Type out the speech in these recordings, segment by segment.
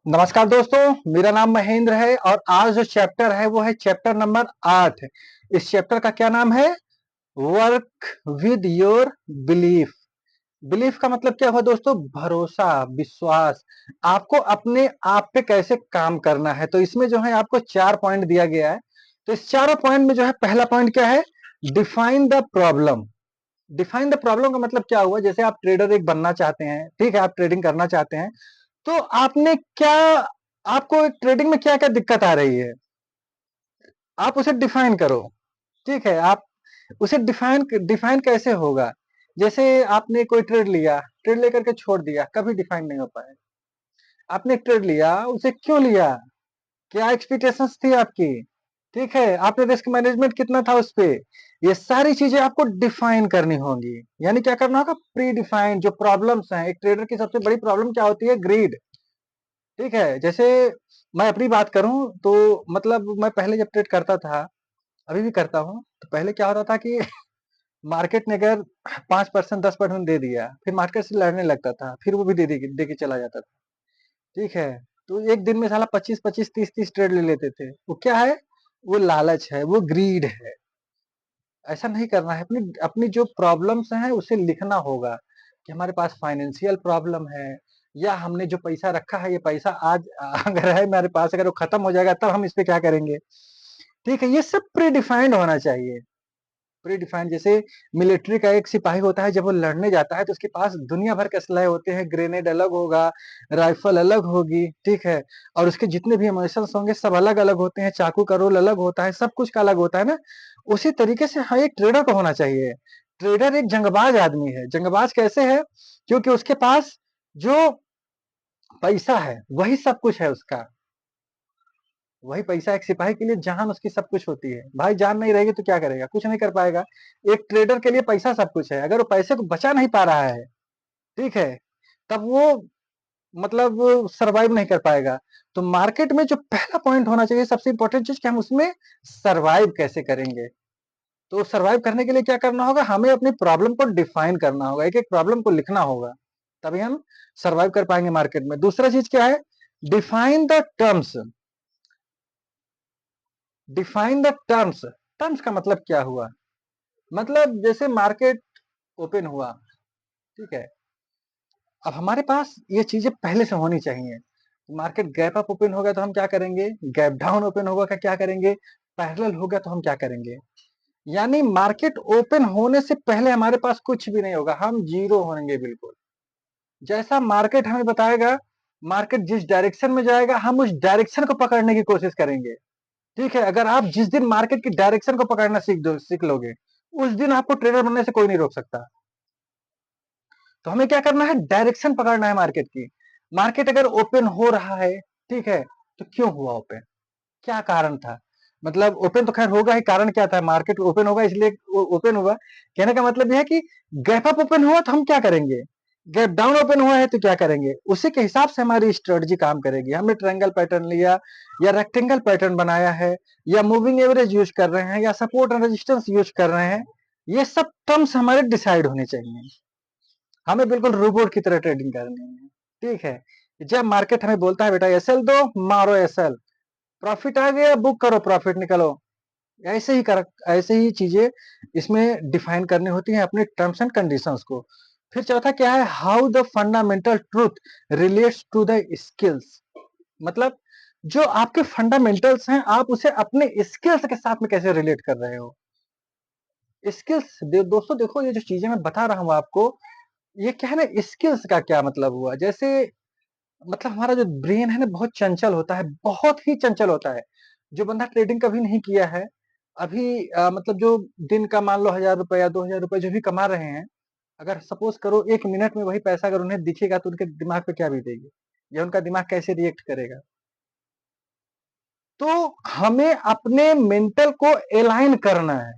नमस्कार दोस्तों, मेरा नाम महेंद्र है और आज जो चैप्टर है वो है चैप्टर नंबर 8। इस चैप्टर का क्या नाम है? Work with your belief. Belief का मतलब क्या हुआ दोस्तों? भरोसा, विश्वास। आपको अपने आप पे कैसे काम करना है। तो इसमें जो है आपको 4 पॉइंट दिया गया है। तो इस चारों पॉइंट में जो है पहला पॉइंट क्या है? Define the problem. Define the problem का मतलब क्या हुआ? जैसे आप ट्रेडर एक बनना चाहते हैं, ठीक है, आप ट्रेडिंग करना चाहते हैं, तो आपने क्या आपको ट्रेडिंग में क्या-क्या दिक्कत आ रही है? आप उसे डिफाइन करो, ठीक है? आप उसे डिफाइन डिफाइन कैसे होगा? जैसे आपने कोई ट्रेड लिया, ट्रेड लेकर के छोड़ दिया, कभी डिफाइन नहीं हो पाएगा। आपने ट्रेड लिया, उसे क्यों लिया? क्या एक्सपेक्टेशंस थी आपकी? ठीक है? आपने रिस्क मैनेजमेंट कितना था उसपे? ये सारी चीज़ें आपको डिफाइन करनी होंगी। यानी क्या करना होगा? प्री डिफाइन जो प्रॉब्लम्स हैं, एक ट्रेडर की सबसे बड़ी प्रॉब्लम क्या होती है? ग्रीड। ठीक है? जैसे मैं अपनी बात करूँ तो मतलब मैं पहले जब ट्रेड करता था, अभी भी करता हूँ, तो पहले क्या होता था कि मार्केट ने अगर 5% 10% दे दिया, फिर मार्केट से लड़ने लगता था, फिर वो भी दे के चला जाता था। ठीक है? तो एक दिन में साला 25-25 30-30 ट्रेड ले लेते थे। वो क्या है? वो लालच है, वो ग्रीड है। ऐसा नहीं करना है। अपनी अपनी जो प्रॉब्लम्स हैं उसे लिखना होगा कि हमारे पास फाइनेंशियल प्रॉब्लम है या हमने जो पैसा रखा है ये पैसा आज अगर है मेरे पास, अगर वो खत्म हो जाएगा तब हम इस पे क्या करेंगे। ठीक है, ये सब प्री डिफाइंड होना चाहिए। प्री डिफाइंड जैसे मिलिट्री का एक सिपाही होता है, जब वो लड़ने जाता है तो उसके पास दुनिया भर के असलहे होते हैं, ग्रेनेड अलग होगा, राइफल अलग होगी, ठीक है, और उसके जितने भी एमिशंस होंगे सब अलग अलग होते हैं, चाकू का रोल अलग होता है, सब कुछ का अलग होता है ना। उसी तरीके से हाँ, एक ट्रेडर को होना चाहिए। ट्रेडर एक जंगबाज आदमी है। जंगबाज कैसे है? क्योंकि उसके पास जो पैसा है वही सब कुछ है उसका। वही पैसा एक सिपाही के लिए जान उसकी सब कुछ होती है। भाई जान नहीं रहेगी तो क्या करेगा? कुछ नहीं कर पाएगा। एक ट्रेडर के लिए पैसा सब कुछ है। अगर वो पैसे को बचा नहीं पा रहा है, ठीक है, तब वो मतलब सर्वाइव नहीं कर पाएगा। तो मार्केट में जो पहला पॉइंट होना चाहिए, सबसे इंपॉर्टेंट चीज कि हम उसमें सर्वाइव कैसे करेंगे। तो सर्वाइव करने के लिए क्या करना होगा? हमें अपनी प्रॉब्लम को डिफाइन करना होगा, एक-एक प्रॉब्लम को लिखना होगा, तभी हम सर्वाइव कर पाएंगे मार्केट में। दूसरा चीज क्या है? Define the terms. Define the terms. Terms का मतलब क्या हुआ? मतलब जैसे मार्केट ओपन हुआ, ठीक है, अब हमारे पास ये चीजें पहले से होनी चाहिए। मार्केट गैप अप ओपन होगा तो हम क्या करेंगे? गैप डाउन ओपन होगा का क्या करेंगे? पैरेलल होगा तो हम क्या करेंगे? यानी मार्केट ओपन होने से पहले हमारे पास कुछ भी नहीं होगा, हम जीरो होंगे बिल्कुल। जैसा मार्केट हमें बताएगा, मार्केट जिस डायरेक्शन में जाएगा हम उस डायरेक्शन को पकड़ने की कोशिश करेंगे। ठीक है, अगर आप जिस दिन मार्केट की डायरेक्शन को पकड़ना सीख लोगे, उस दिन आपको ट्रेडर बनने से कोई नहीं रोक सकता। तो हमें क्या करना है? डायरेक्शन पकड़ना है मार्केट की। मार्केट अगर ओपन हो रहा है, ठीक है, तो क्यों हुआ ओपन? क्या कारण था? मतलब ओपन तो खैर होगा ही, कारण क्या था? मार्केट ओपन होगा इसलिए ओपन हुआ। कहने का मतलब यह है कि गैप अप ओपन हुआ तो हम क्या करेंगे? गैप डाउन ओपन हुआ है तो क्या करेंगे? उसी के हिसाब से हमारी स्ट्रेटजी काम करेगी। हमने ट्रायंगल पैटर्न लिया या रेक्टेंगल पैटर्न बनाया है या मूविंग एवरेज यूज कर रहे हैं या सपोर्ट एंड रेजिस्टेंस यूज कर रहे हैं, ये सब टर्म्स हमारे डिसाइड होने चाहिए। हमें बिल्कुल रोबोट की तरह ट्रेडिंग करनी है। ठीक है, जब मार्केट हमें बोलता है बेटा एसएल दो, मारो एसएल, प्रॉफिट आ गया बुक करो, प्रॉफिट निकलो, ऐसे ही चीजें इसमें डिफाइन करनी होती हैं अपने टर्म्स एंड कंडीशंस को। फिर चौथा क्या है? How the fundamental truth relates to the skills. मतलब जो आपके फंडामेंटल्स हैं आप उसे अपने स्किल्स के साथ में कैसे रिलेट कर रहे हो। स्किल्स दोस्तों देखो, ये जो चीजें मैं बता रहा हूं आपको, ये क्या है ना, स्किल्स का क्या मतलब हुआ? जैसे मतलब हमारा जो ब्रेन है ना बहुत चंचल होता है, बहुत ही चंचल होता है। जो बंदा ट्रेडिंग कभी नहीं किया है, अभी मतलब जो दिन का मान लो 1000 रुपए या 2000 रुपए जो भी कमा रहे हैं, अगर सपोज करो 1 मिनट में वही पैसा अगर उन्हें दिखेगा तो उनके दिमाग पे क्या बीतेगी, या उनका दिमाग कैसे रिएक्ट करेगा। तो हमें अपने मेंटल को अलाइन करना है।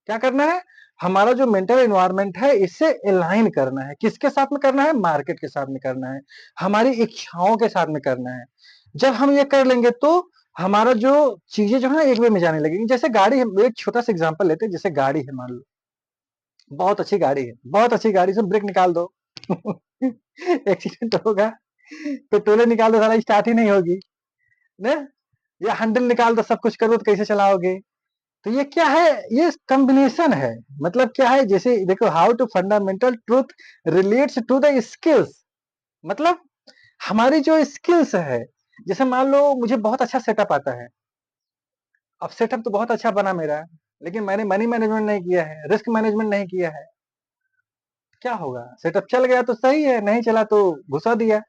क्या करना है? हमारा जो मेंटल एनवायरनमेंट है इससे अलाइन करना है। किसके साथ में करना है? मार्केट के साथ में करना है, हमारी इच्छाओं के साथ में करना है। जब हम ये कर लेंगे तो हमारा जो चीजें जो है एक वे में जाने लगेंगी। जैसे गाड़ी, हम एक छोटा सा एग्जांपल लेते हैं, जैसे गाड़ी है मान लो, बहुत अच्छी गाड़ी है, बहुत अच्छी गाड़ी से ब्रेक निकाल दो एक्सीडेंट होगा, पेट्रोल निकाल दो साला स्टार्ट ही नहीं होगी ना, या हैंडल निकाल दो सब कुछ करो तो कैसे चलाओगे। तो ये क्या है, ये कॉम्बिनेशन है। मतलब क्या है, जैसे देखो how to fundamental truth relates to the skills. मतलब हमारी जो स्किल्स है, जैसे मान लो मुझे बहुत अच्छा सेटअप आता है, अब सेटअप तो बहुत अच्छा बना मेरा, लेकिन मैंने मनी मैनेजमेंट नहीं किया है, रिस्क मैनेजमेंट नहीं किया है, क्या होगा, सेटअप चल गया तो सही है, नहीं चला तो घुसा दिया।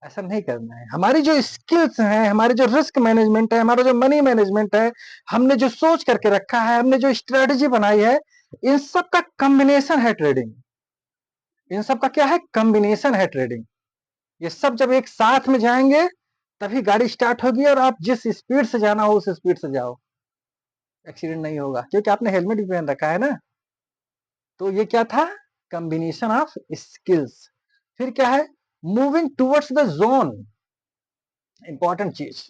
ऐसा नहीं करना है। हमारी जो स्किल्स हैं, हमारी जो रिस्क मैनेजमेंट है, हमारा जो मनी मैनेजमेंट है, हमने जो सोच करके रखा है, हमने जो स्ट्रेटेजी बनाई है, इन सब का कॉम्बिनेशन है ट्रेडिंग। इन सब का क्या है, कॉम्बिनेशन है ट्रेडिंग। ये सब जब एक साथ में जाएंगे तभी गाड़ी स्टार्ट होगी, और आप जिस स्पीड से जाना हो उस स्पीड से जाओ, एक्सीडेंट नहीं होगा, क्योंकि आपने हेलमेट भी पहन रखा है ना। तो ये क्या था, कॉम्बिनेशन ऑफ स्किल्स। फिर क्या है, moving towards the zone, important चीज।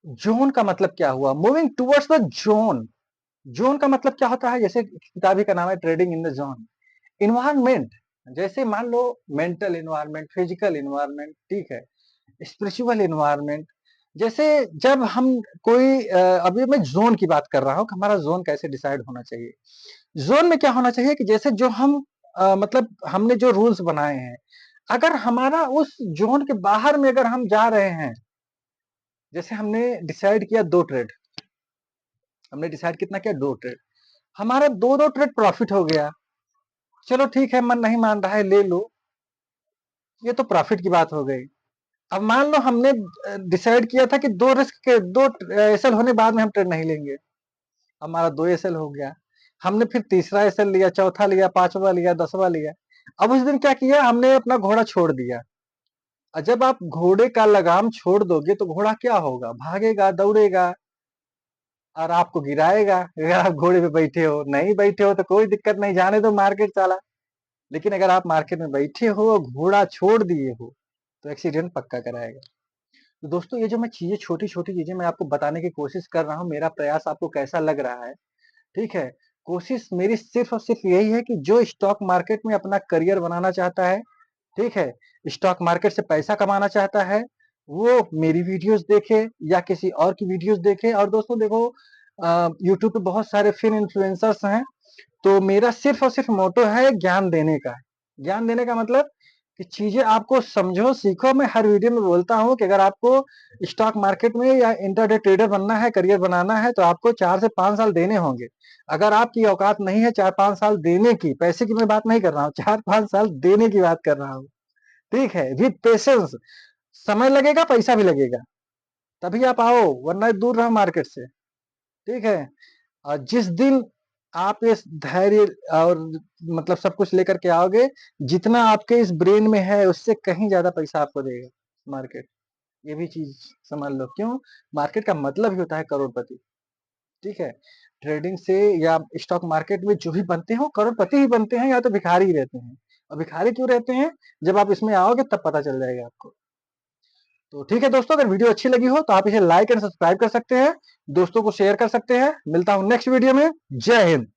जोन का मतलब क्या हुआ, moving towards the zone. Zone का मतलब क्या होता है, जैसे किताबी का नाम है trading in the zone. Environment, जैसे मान लो मेंटल इन्वायरमेंट, फिजिकल इन्वायरमेंट, ठीक है, स्पिरिचुअल इन्वायरमेंट। जैसे जब हम कोई अभी मैं जोन की बात कर रहा हूँ कि हमारा जोन कैसे डिसाइड होना चाहिए। जोन में क्या होना चाहिए कि जैसे जो हम मतलब हमने जो रूल्स बनाए हैं, अगर हमारा उस जोन के बाहर में अगर हम जा रहे हैं, जैसे हमने डिसाइड किया 2 ट्रेड, हमने डिसाइड कितना किया, 2 ट्रेड, हमारा 2-2 ट्रेड प्रॉफिट हो गया, चलो ठीक है, मन नहीं मान रहा है, ले लो, ये तो प्रॉफिट की बात हो गई। अब मान लो हमने डिसाइड किया था कि 2 रिस्क के 2 एसएल होने बाद में हम ट्रेड नहीं लेंगे, हमारा 2 एसएल हो गया, हमने फिर तीसरा एसएल लिया, चौथा लिया, 5वां लिया, 10वां लिया। अब उस दिन क्या किया, हमने अपना घोड़ा छोड़ दिया। और जब आप घोड़े का लगाम छोड़ दोगे तो घोड़ा क्या होगा, भागेगा, दौड़ेगा और आपको गिराएगा। अगर आप घोड़े पे बैठे हो, नहीं बैठे हो तो कोई दिक्कत नहीं, जाने दो मार्केट चला। लेकिन अगर आप मार्केट में बैठे हो और घोड़ा छोड़ दिए हो तो एक्सीडेंट पक्का कराएगा। तो दोस्तों, ये जो मैं चीजें, छोटी छोटी चीजें मैं आपको बताने की कोशिश कर रहा हूँ, मेरा प्रयास आपको कैसा लग रहा है, ठीक है। कोशिश मेरी सिर्फ और सिर्फ यही है कि जो स्टॉक मार्केट में अपना करियर बनाना चाहता है, ठीक है, स्टॉक मार्केट से पैसा कमाना चाहता है, वो मेरी वीडियोस देखे या किसी और की वीडियोस देखे। और दोस्तों देखो, यूट्यूब पे बहुत सारे फिन इन्फ्लुएंसर्स हैं, तो मेरा सिर्फ और सिर्फ मोटो है ज्ञान देने का। ज्ञान देने का मतलब कि चीजें आपको समझो, सीखो। मैं हर वीडियो में बोलता हूँ कि अगर आपको स्टॉक मार्केट में या इंटरडे ट्रेडर बनना है, करियर बनाना है, तो आपको 4 से 5 साल देने होंगे। अगर आपकी औकात नहीं है 4-5 साल देने की, पैसे की मैं बात नहीं कर रहा हूँ, 4-5 साल देने की बात कर रहा हूँ, ठीक है, विद पेशेंस। समय लगेगा, पैसा भी लगेगा, तभी आप आओ, वरना दूर रहो मार्केट से, ठीक है। और जिस दिन आप इस धैर्य और मतलब सब कुछ लेकर के आओगे, जितना आपके इस ब्रेन में है उससे कहीं ज्यादा पैसा आपको देगा मार्केट। ये भी चीज समझ लो, क्यों, मार्केट का मतलब ही होता है करोड़पति, ठीक है। ट्रेडिंग से या स्टॉक मार्केट में जो भी बनते हैं वो करोड़पति ही बनते हैं, या तो भिखारी ही रहते हैं। और भिखारी क्यों रहते हैं, जब आप इसमें आओगे तब पता चल जाएगा आपको। तो ठीक है दोस्तों, अगर वीडियो अच्छी लगी हो तो आप इसे लाइक एंड सब्सक्राइब कर सकते हैं, दोस्तों को शेयर कर सकते हैं। मिलता हूं नेक्स्ट वीडियो में। जय हिंद।